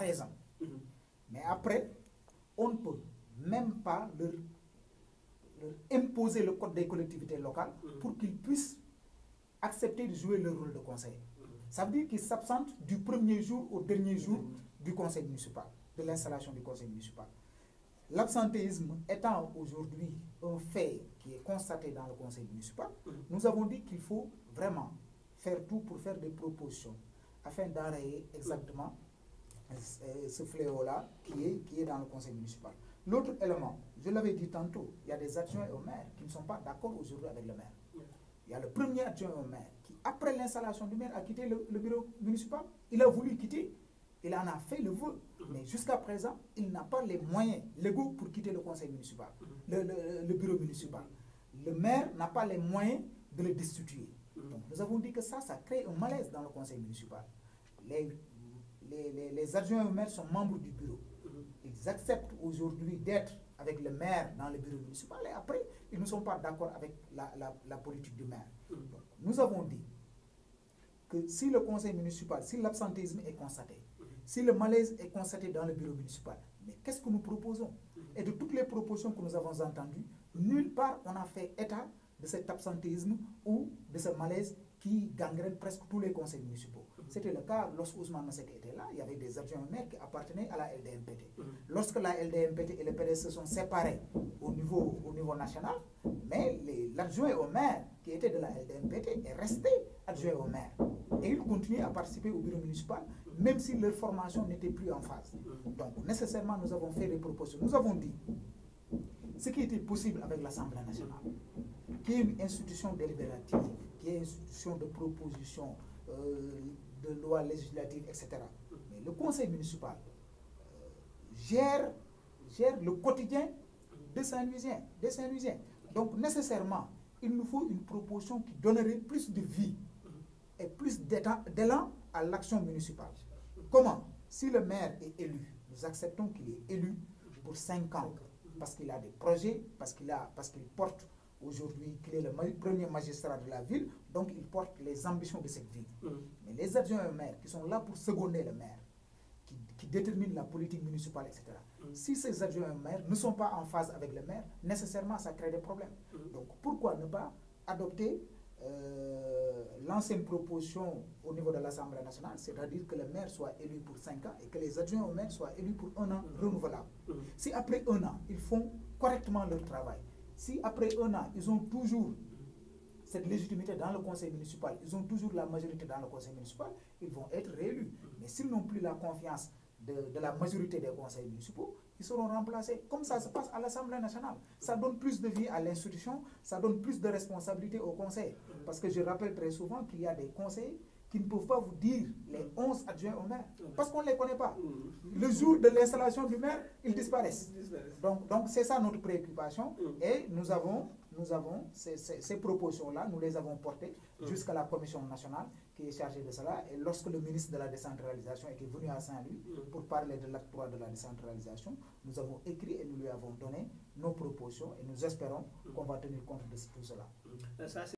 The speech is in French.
présent. Mais après, on ne peut même pas leur imposer le code des collectivités locales pour qu'ils puissent accepter de jouer leur rôle de conseiller. Ça veut dire qu'ils s'absentent du premier jour au dernier jour du conseil municipal, de l'installation du conseil municipal. L'absentéisme étant aujourd'hui un fait qui est constaté dans le conseil municipal, nous avons dit qu'il faut vraiment faire tout pour faire des propositions afin d'enrayer exactement ce fléau-là qui est dans le conseil municipal. L'autre élément, je l'avais dit tantôt, il y a des adjoints au maire qui ne sont pas d'accord aujourd'hui avec le maire. Il y a le premier adjoint au maire qui, après l'installation du maire, a quitté le bureau municipal. Il a voulu quitter, il en a fait le vœu, mais jusqu'à présent, il n'a pas les moyens légaux pour quitter le conseil municipal, le bureau municipal. Le maire n'a pas les moyens de le destituer. Donc, nous avons dit que ça crée un malaise dans le conseil municipal. Les adjoints au maire sont membres du bureau. Ils acceptent aujourd'hui d'être avec le maire dans le bureau municipal et après, ils ne sont pas d'accord avec la politique du maire. Donc, nous avons dit que si le conseil municipal, si l'absentéisme est constaté, si le malaise est constaté dans le bureau municipal, mais qu'est-ce que nous proposons? Et de toutes les propositions que nous avons entendues, nulle part on a fait état de cet absentéisme ou de ce malaise qui gangrène presque tous les conseils municipaux. C'était le cas lorsque Ousmane Masseck était là, il y avait des adjoints au maire qui appartenaient à la LDMPT. Lorsque la LDMPT et le PDS se sont séparés au niveau national, mais l'adjoint au maire qui était de la LDMPT est resté adjoint au maire. Et il continue à participer au bureau municipal, même si leur formation n'était plus en phase. Donc, nécessairement, nous avons fait des propositions. Nous avons dit ce qui était possible avec l'Assemblée nationale, qui est une institution délibérative, qui est une institution de proposition, de loi législative, etc. Mais le conseil municipal gère le quotidien des Saint-Louisiens. Donc, nécessairement, il nous faut une proposition qui donnerait plus de vie et plus d'élan à l'action municipale. Comment? Si le maire est élu, nous acceptons qu'il est élu pour 5 ans, parce qu'il a des projets, parce qu'il porte aujourd'hui, qu'il est le premier magistrat de la ville, donc il porte les ambitions de cette ville. Mais les adjoints au maire qui sont là pour seconder le maire, qui déterminent la politique municipale, etc. Si ces adjoints au maire ne sont pas en phase avec le maire, nécessairement ça crée des problèmes. Donc pourquoi ne pas adopter l'ancienne proposition au niveau de l'Assemblée nationale, c'est-à-dire que le maire soit élu pour 5 ans et que les adjoints au maire soient élus pour 1 an renouvelable. Si après 1 an, ils font correctement leur travail, si après 1 an, ils ont toujours cette légitimité dans le conseil municipal, ils ont toujours la majorité dans le conseil municipal, ils vont être réélus. Mais s'ils n'ont plus la confiance de la majorité des conseils municipaux, ils seront remplacés. Comme ça se passe à l'Assemblée nationale. Ça donne plus de vie à l'institution, ça donne plus de responsabilité au conseil. Parce que je rappelle très souvent qu'il y a des conseils qui ne peuvent pas vous dire les 11 adjoints au maire, parce qu'on ne les connaît pas. Le jour de l'installation du maire, ils disparaissent. Donc c'est ça notre préoccupation. Et nous avons ces propositions-là, nous les avons portées jusqu'à la commission nationale qui est chargée de cela. Et lorsque le ministre de la décentralisation était venu à Saint-Louis pour parler de l'acte 3 de la décentralisation, nous avons écrit et nous lui avons donné nos propositions et nous espérons qu'on va tenir compte de tout cela.